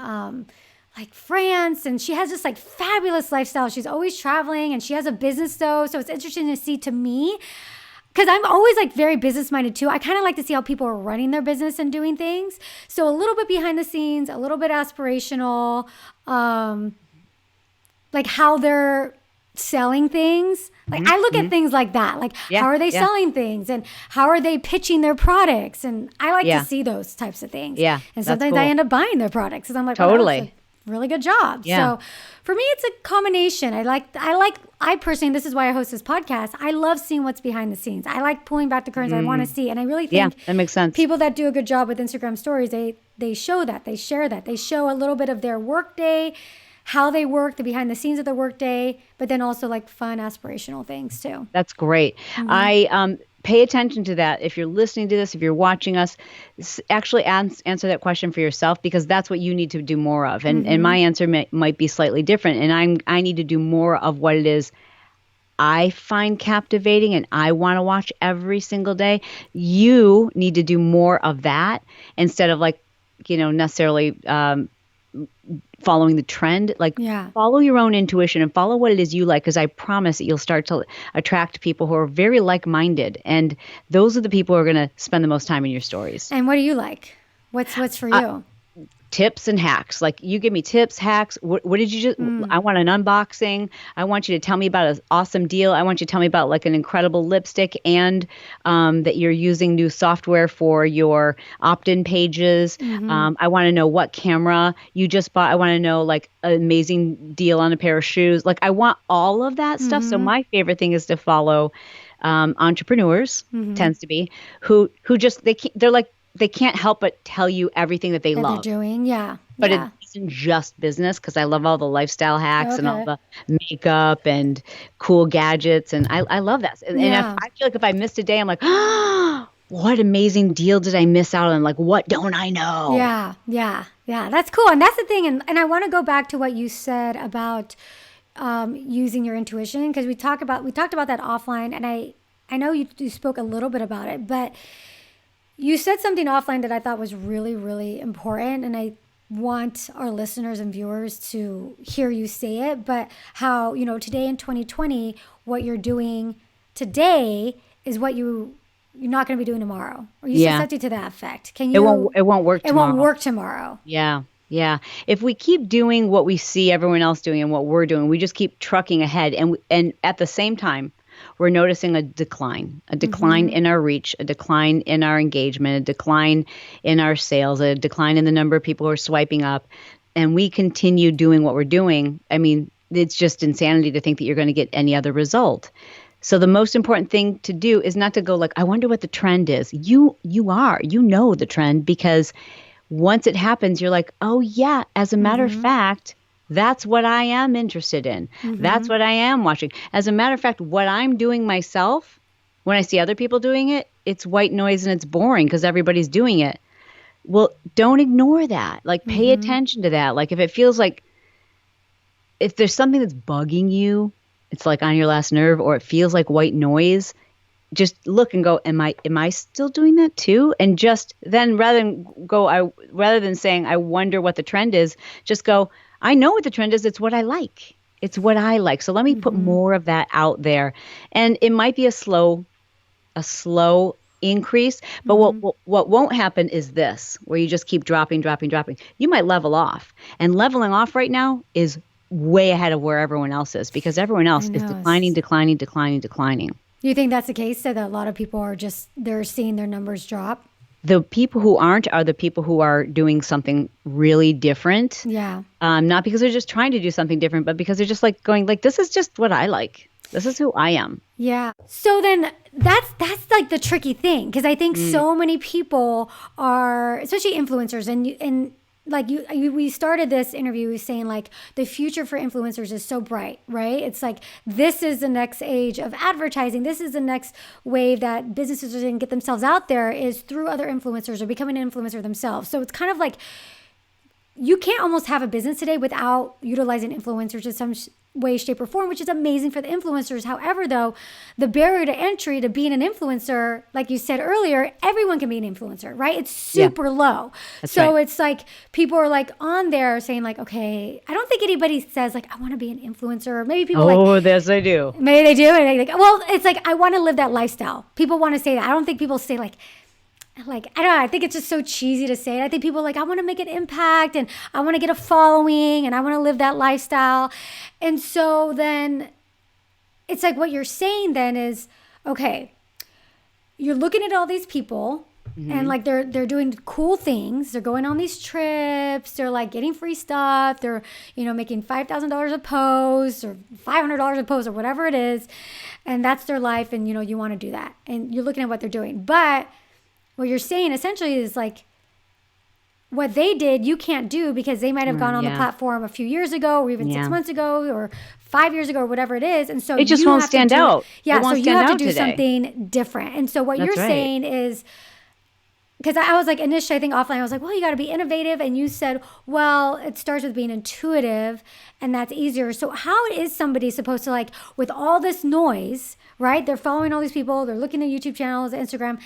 like France, and she has this like fabulous lifestyle. She's always traveling, and she has a business though, so it's interesting to see to me. Because I'm always like very business minded too. I kind of like to see how people are running their business and doing things. So a little bit behind the scenes, a little bit aspirational, like how they're selling things. Like I look at things like that. Like how are they selling things, and how are they pitching their products? And I like to see those types of things. Yeah. And sometimes I end up buying their products because I'm like, totally. Well, really good job. Yeah. So for me, it's a combination. I personally, this is why I host this podcast. I love seeing what's behind the scenes. I like pulling back the curtains. I want to see. And I really think that makes sense. People that do a good job with Instagram stories, they show that, they share that, they show a little bit of their work day, how they work, the behind the scenes of their work day, but then also like fun, aspirational things too. That's great. I pay attention to that. If you're listening to this, if you're watching us, actually answer that question for yourself, because that's what you need to do more of. And my answer might be slightly different. And I need to do more of what it is I find captivating and I want to watch every single day. You need to do more of that instead of like, necessarily following the trend. Like follow your own intuition and follow what it is you like, because I promise that you'll start to attract people who are very like-minded, and those are the people who are going to spend the most time in your stories. And what do you like? What's for you? Tips and hacks. Like you give me tips, hacks. What did you just, I want an unboxing. I want you to tell me about an awesome deal. I want you to tell me about like an incredible lipstick, and that you're using new software for your opt-in pages. I want to know what camera you just bought. I want to know like an amazing deal on a pair of shoes. Like I want all of that stuff. So my favorite thing is to follow entrepreneurs, tends to be, who just, they can't help but tell you everything that they love. They're doing, But it isn't just business, because I love all the lifestyle hacks and all the makeup and cool gadgets, and I love that. And I feel like if I missed a day, I'm like, oh, what amazing deal did I miss out on? Like, what don't I know? Yeah. That's cool. And that's the thing. And I want to go back to what you said about using your intuition, because we talked about that offline, and I know you spoke a little bit about it, but you said something offline that I thought was really, really important, and I want our listeners and viewers to hear you say it, but how, today in 2020, what you're doing today is what you're not going to be doing tomorrow. Or you said something to that effect. Can you? It won't work tomorrow. It won't work tomorrow. Yeah. If we keep doing what we see everyone else doing and what we're doing, we just keep trucking ahead, and at the same time, we're noticing a decline in our reach, a decline in our engagement, a decline in our sales, a decline in the number of people who are swiping up, and we continue doing what we're doing. I mean, it's just insanity to think that you're going to get any other result. So the most important thing to do is not to go like, I wonder what the trend is. You know the trend, because once it happens, you're like, oh yeah, as a matter of fact, that's what I am interested in. That's what I am watching. As a matter of fact, what I'm doing myself, when I see other people doing it, it's white noise and it's boring because everybody's doing it. Well, don't ignore that. Like, pay attention to that. Like, if it feels like, if there's something that's bugging you, it's like on your last nerve, or it feels like white noise, just look and go, am I still doing that too? And just then, rather than saying, I wonder what the trend is, just go, I know what the trend is. It's what I like. It's what I like. So let me put more of that out there. And it might be a slow increase, but what won't happen is this, where you just keep dropping. You might level off. And leveling off right now is way ahead of where everyone else is, because everyone else is declining. You think that's the case, that a lot of people are they're seeing their numbers drop? The people who aren't are the people who are doing something really different. Yeah. Not because they're just trying to do something different, but because they're just like going like, this is just what I like. This is who I am. Yeah. So then that's like the tricky thing, because I think so many people are, especially influencers, and like we started this interview saying like the future for influencers is so bright, right? It's like this is the next age of advertising. This is the next wave that businesses are going to get themselves out there is through other influencers or becoming an influencer themselves. So it's kind of like you can't almost have a business today without utilizing influencers in some way, shape, or form, which is amazing for the influencers. However, though, the barrier to entry to being an influencer, like you said earlier, everyone can be an influencer, right? It's super low. That's so right. it's like people are like on there saying like, okay, I don't think anybody says like, I want to be an influencer. Maybe people Yes, I do. maybe they do. And they like, well, it's like, I want to live that lifestyle. People want to say that. I don't think people say like, I don't know, I think it's just so cheesy to say it. I think people are like, I want to make an impact and I want to get a following and I want to live that lifestyle. And so then it's like what you're saying then is, okay, you're looking at all these people and like they're doing cool things. They're going on these trips. They're like getting free stuff. They're, making $5,000 a post or $500 a post or whatever it is. And that's their life. And, you want to do that. And you're looking at what they're doing. But what you're saying essentially is like what they did, you can't do because they might have gone on the platform a few years ago or even 6 months ago or 5 years ago or whatever it is. And so It just won't stand out. Yeah, so you have to do today. something different. And so what you're saying is, because I was like, initially, I think offline, I was like, well, you got to be innovative. And you said, well, it starts with being intuitive and that's easier. So how is somebody supposed to, like, with all this noise, right? They're following all these people. They're looking at YouTube channels, Instagram.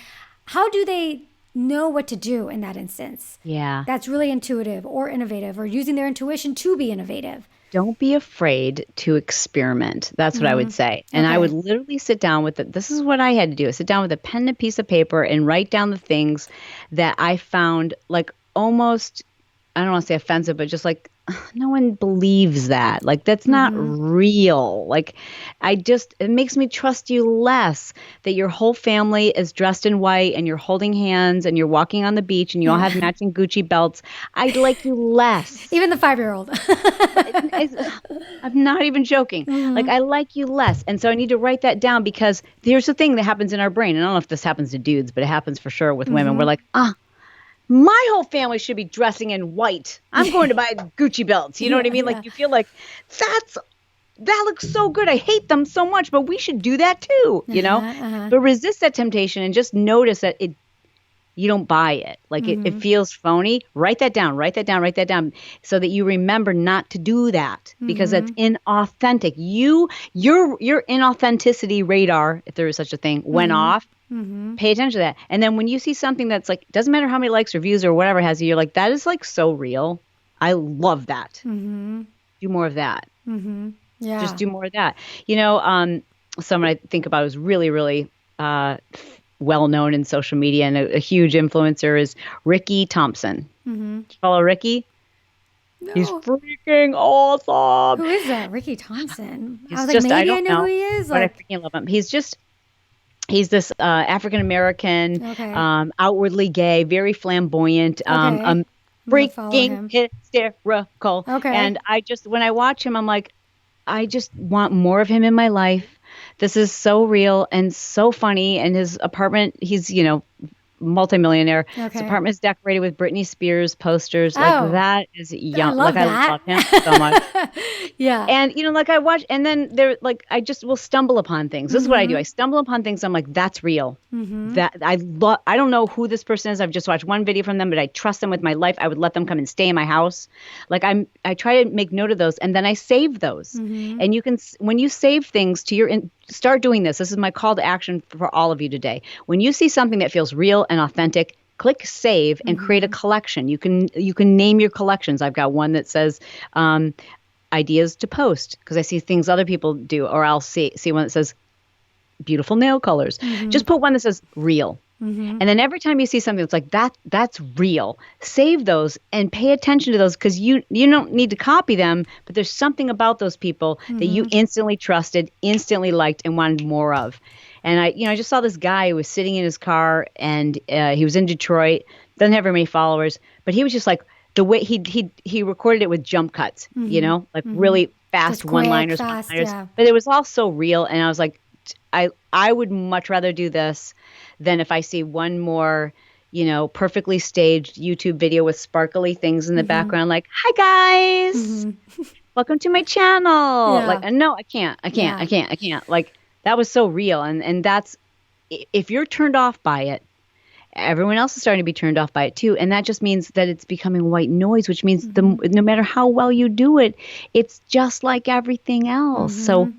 How do they know what to do in that instance? Yeah. That's really intuitive or innovative or using their intuition to be innovative. Don't be afraid to experiment. That's what I would say. And I would literally sit down with this is what I had to do. I sit down with a pen and a piece of paper and write down the things that I found like almost, I don't want to say offensive, but just like, no one believes that. Like, that's not real. Like, it makes me trust you less that your whole family is dressed in white and you're holding hands and you're walking on the beach and you all have matching Gucci belts. I'd like you less. Even the 5-year-old. I'm not even joking. Like, I like you less. And so I need to write that down because there's a thing that happens in our brain. And I don't know if this happens to dudes, but it happens for sure with women. We're like, my whole family should be dressing in white. I'm going to buy Gucci belts. You know what I mean? Like you feel like that looks so good. I hate them so much, but we should do that too, you know? But resist that temptation and just notice that you don't buy it. Like it feels phony. Write that down, write that down so that you remember not to do that because that's inauthentic. Your inauthenticity radar, if there is such a thing, went off. Pay attention to that. And then when you see something that's like, doesn't matter how many likes or views or whatever it has, you're like, that is like so real. I love that. Do more of that. Yeah. Just do more of that. Someone I think about who's really, really well known in social media and a huge influencer is Ricky Thompson. Do you follow Ricky? No. He's freaking awesome. Who is that? Ricky Thompson. He's I was just, like, maybe I I don't know know, who he is. but I freaking love him. He's this African-American, outwardly gay, very flamboyant, freaking hysterical. Okay. And when I watch him, I'm like, I just want more of him in my life. This is so real and so funny. And his apartment, he's, multimillionaire. His apartment is decorated with Britney Spears posters. Like that is young. I love him so much. Yeah. And like I watch, and then they're like, I just will stumble upon things. This is what I do. I stumble upon things. I'm like, that's real. That I don't know who this person is. I've just watched one video from them, but I trust them with my life. I would let them come and stay in my house. Like I try to make note of those, and then I save those. And you can, when you save things to start doing this. This is my call to action for all of you today. When you see something that feels real and authentic, click save and create a collection. You can name your collections. I've got one that says ideas to post because I see things other people do, or I'll see one that says beautiful nail colors. Just put one that says real. And then every time you see something that's like that's real, save those and pay attention to those because you don't need to copy them, but there's something about those people that you instantly trusted, instantly liked, and wanted more of. And I just saw this guy who was sitting in his car and he was in Detroit, doesn't have very many followers, but he was just like the way he recorded it with jump cuts, like really fast one-liners. Yeah. But it was all so real, and I was like, I would much rather do this than if I see one more, perfectly staged YouTube video with sparkly things in the background, like, hi guys, welcome to my channel. Yeah. Like, no, I can't. Like, that was so real. And that's, if you're turned off by it, everyone else is starting to be turned off by it too. And that just means that it's becoming white noise, which means no matter how well you do it, it's just like everything else. So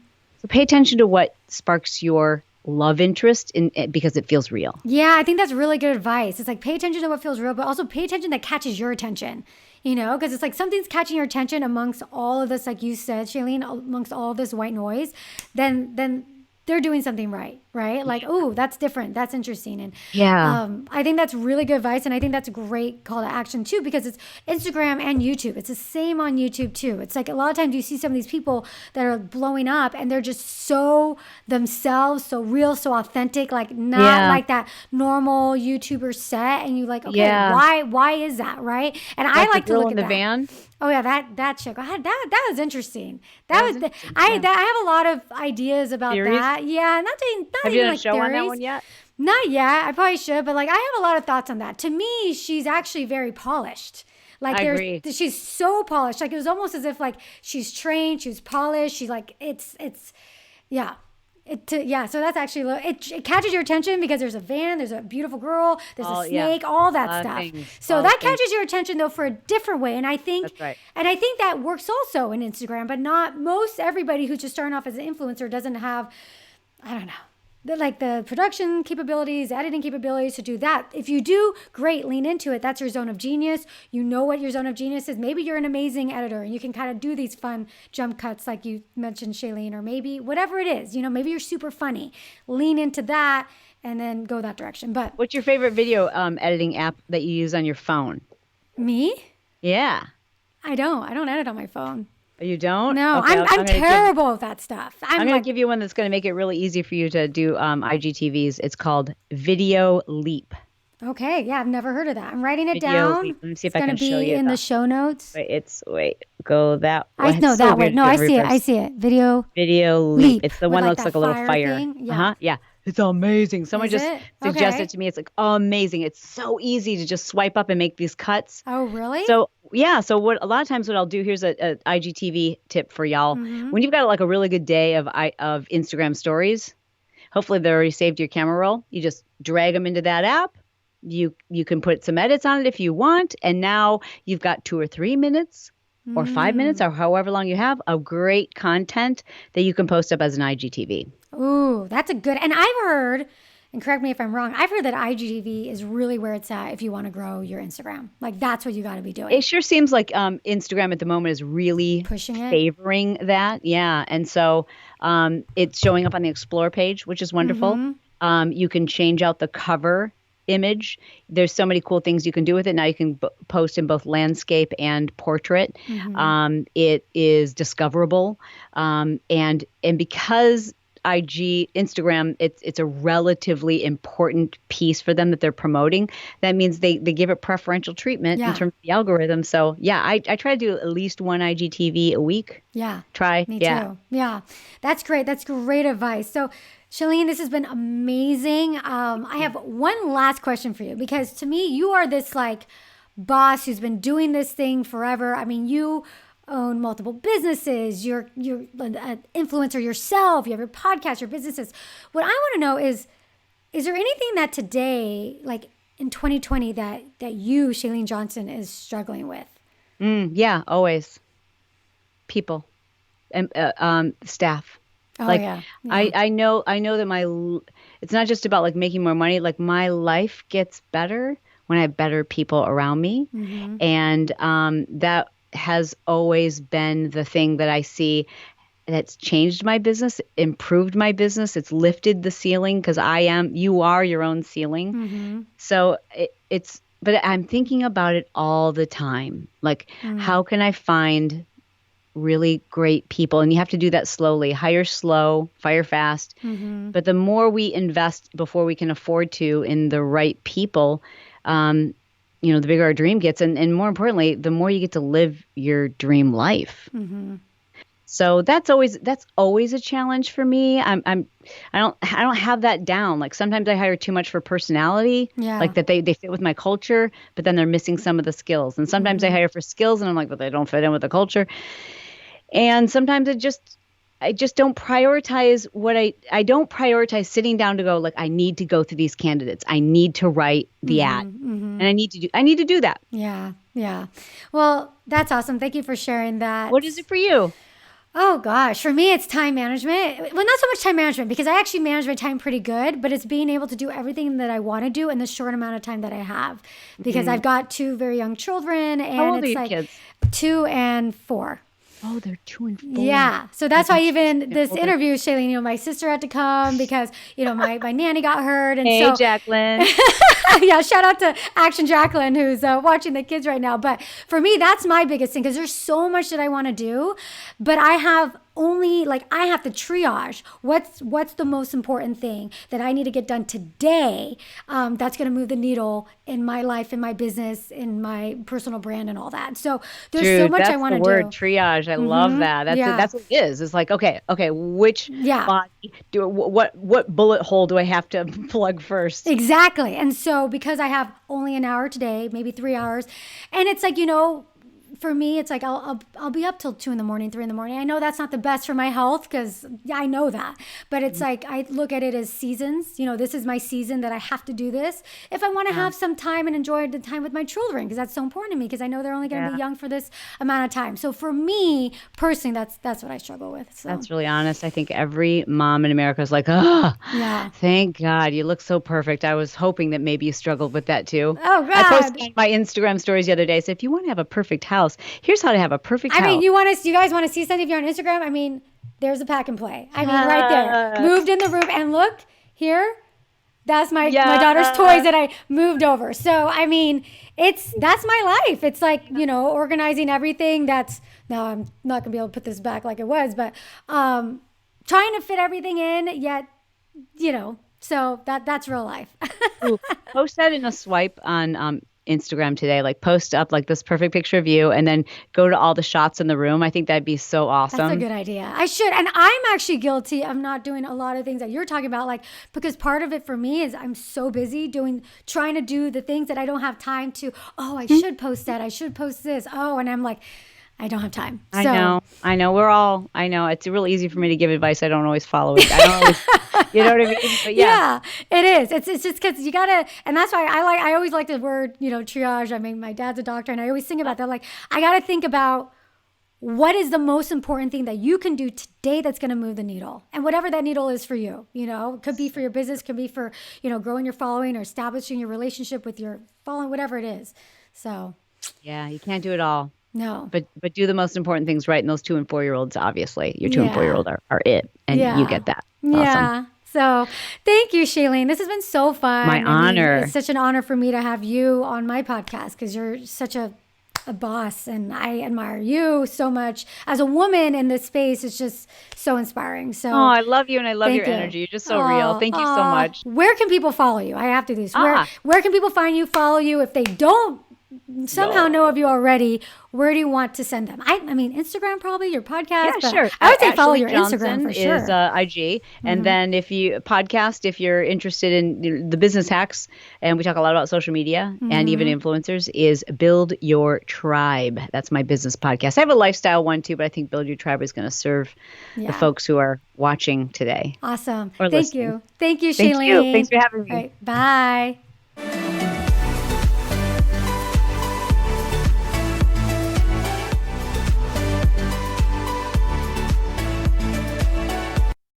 pay attention to what sparks your love interest because it feels real. Yeah, I think that's really good advice. It's like pay attention to what feels real, but also pay attention that catches your attention, because it's like something's catching your attention amongst all of this, like you said, Chalene, amongst all of this white noise, then they're doing something right? Like, oh, that's different. That's interesting. And I think that's really good advice. And I think that's a great call to action too, because it's Instagram and YouTube. It's the same on YouTube too. It's like a lot of times you see some of these people that are blowing up and they're just so themselves, so real, so authentic, like not like that normal YouTuber set. And you're like, okay, why is that? Right. And I like to look at the that. van. Oh yeah, that chick. I had that was interesting. I have a lot of ideas about theories? That. Yeah, not have you even done like a show theories. on that one yet? Not yet. I probably should, but like I have a lot of thoughts on that. To me, she's actually very polished. Like I agree. She's so polished. Like it was almost as if like she's trained, she's polished. She's like it's yeah. So that's actually it catches your attention because there's a van, there's a beautiful girl, there's a snake, all that stuff. So that catches your attention though for a different way, and I think that's right. And I think that works also in Instagram, but not most everybody who's just starting off as an influencer doesn't have, I don't know, the production capabilities, editing capabilities to do that. If you do, great, lean into it. That's your zone of genius. You know what your zone of genius is. Maybe you're an amazing editor and you can kind of do these fun jump cuts like you mentioned, Chalene, or maybe whatever it is, maybe you're super funny. Lean into that and then go that direction. But what's your favorite video editing app that you use on your phone? Me? Yeah. I don't edit on my phone. You don't? No, okay, I'm terrible at that stuff. I'm going to give you one that's going to make it really easy for you to do IGTVs. It's called Video Leap. Okay, yeah, I've never heard of that. I'm writing it Video down. Leap. Let me see if I can show you. It's going to be in the show notes. Go that way. That way. No, I see it. Video Leap. It's the one that looks like a little fire. Thing. Yeah. Yeah. It's amazing. Someone just suggested it to me. It's like amazing. It's so easy to just swipe up and make these cuts. Oh, really? So yeah. So a lot of times what I'll do, here's a IGTV tip for y'all. When you've got like a really good day of Instagram stories, hopefully they're already saved to your camera roll. You just drag them into that app. You can put some edits on it if you want. And now you've got 2 or 3 minutes or 5 minutes or however long you have of great content that you can post up as an IGTV. Ooh, that's a good. And I've heard, and correct me if I'm wrong, I've heard that IGTV is really where it's at if you want to grow your Instagram. Like that's what you got to be doing. It sure seems like Instagram at the moment is really pushing it, favoring that. Yeah. And so it's showing up on the Explore page, which is wonderful. You can change out the cover image. There's so many cool things you can do with it. Now you can post in both landscape and portrait. It is discoverable. And because Instagram, it's a relatively important piece for them that they're promoting. That means they give it preferential treatment in terms of the algorithm. So yeah, I try to do at least one IGTV a week. Yeah. Me too. Yeah. That's great. That's great advice. So Chalene, this has been amazing. I have one last question for you because to me, you are this like boss who's been doing this thing forever. I mean, you own multiple businesses. You're an influencer yourself. You have your podcast, your businesses. What I want to know is there anything that today, like in 2020, that you, Chalene Johnson, is struggling with? Yeah, always. People and staff. Oh, like yeah. I know that it's not just about like making more money. Like my life gets better when I have better people around me, and that has always been the thing that I see that's changed my business, improved my business. It's lifted the ceiling because you are your own ceiling. So but I'm thinking about it all the time. Like, how can I find really great people? And you have to do that slowly. Hire slow, fire fast. But the more we invest before we can afford to in the right people, the bigger our dream gets. And more importantly, the more you get to live your dream life. So that's always a challenge for me. I don't have that down. Like sometimes I hire too much for personality, Yeah. like that they fit with my culture, but then they're missing some of the skills. And sometimes I hire for skills and I'm like, but they don't fit in with the culture. And sometimes I just don't prioritize I don't prioritize sitting down to go like I need to go through these candidates. I need to write the ad. And I need to do that. Yeah. Yeah. Well, that's awesome. Thank you for sharing that. What is it for you? Oh gosh, for me it's time management. Well, not so much time management because I actually manage my time pretty good, but it's being able to do everything that I want to do in the short amount of time that I have. Because I've got two very young children, and How old it's are your like kids? 2 and 4. Oh, they're 2 and 4. Yeah. So that's why even this interview, Chalene, my sister had to come because, my nanny got hurt. And hey, Jacqueline. Yeah, shout out to Action Jacqueline, who's watching the kids right now. But for me, that's my biggest thing because there's so much that I want to do, but I have I have to triage what's the most important thing that I need to get done today that's going to move the needle in my life, in my business, in my personal brand and all that. So there's so much I want to do. That's the word triage. I love that. That's what it is. It's like, okay, which body what bullet hole do I have to plug first? Exactly. And so because I have only an hour today, maybe 3 hours, and it's like, for me, it's like I'll be up till 2 a.m, 3 a.m. I know that's not the best for my health because I know that, but it's like I look at it as seasons. This is my season that I have to do this if I want to have some time and enjoy the time with my children because that's so important to me because I know they're only going to be young for this amount of time. So for me personally, that's what I struggle with. So. That's really honest. I think every mom in America is like, thank God you look so perfect. I was hoping that maybe you struggled with that too. Oh God! I posted on my Instagram stories the other day. So if you want to have a perfect house, here's how to have a perfect house. I mean, you guys want to see something if you're on Instagram? I mean, there's a pack and play. I mean, right there. Moved in the room. And look, here, that's my daughter's toys that I moved over. So, I mean, that's my life. It's like, organizing everything. Now I'm not going to be able to put this back like it was, but trying to fit everything in, yet, so that's real life. Ooh, post that in a swipe on Instagram today, like post up like this perfect picture of you and then go to all the shots in the room. I think that'd be so awesome. That's a good idea. I should. And I'm actually guilty of not doing a lot of things that you're talking about, like, because part of it for me is I'm so busy trying to do the things that I don't have time to, I should post that. I should post this. And I'm like, I don't have time. So. I know. I know. It's real easy for me to give advice. I don't always follow it. I don't always, you know what I mean? But yeah, it is. It's just because you gotta, and that's why I always like the word, triage. I mean, my dad's a doctor and I always think about that. Like, I got to think about what is the most important thing that you can do today that's going to move the needle, and whatever that needle is for you, it could be for your business, could be for, growing your following or establishing your relationship with your following, whatever it is. So. Yeah, you can't do it all. No. But do the most important things right. And those 2 and 4-year-olds, obviously, your 2 and 4-year-old are it. And you get that. Awesome. Yeah. So thank you, Chalene. This has been so fun. My honor. It's such an honor for me to have you on my podcast because you're such a boss and I admire you so much. As a woman in this space, it's just so inspiring. So I love you and I love your energy. You're just so real. Thank you so much. Where can people follow you? I have to do this. Where can people find you, follow you if they don't somehow know of you already? Where do you want to send them? I mean, Instagram probably, your podcast. Yeah, sure. I would say follow your Johnson Instagram for sure. Is IG. And then if if you're interested in the business hacks, and we talk a lot about social media and even influencers, is Build Your Tribe. That's my business podcast. I have a lifestyle one too, but I think Build Your Tribe is going to serve the folks who are watching today. Awesome. Thank you. Thank you, Chalene. Thank you. Thanks for having me. All right, bye.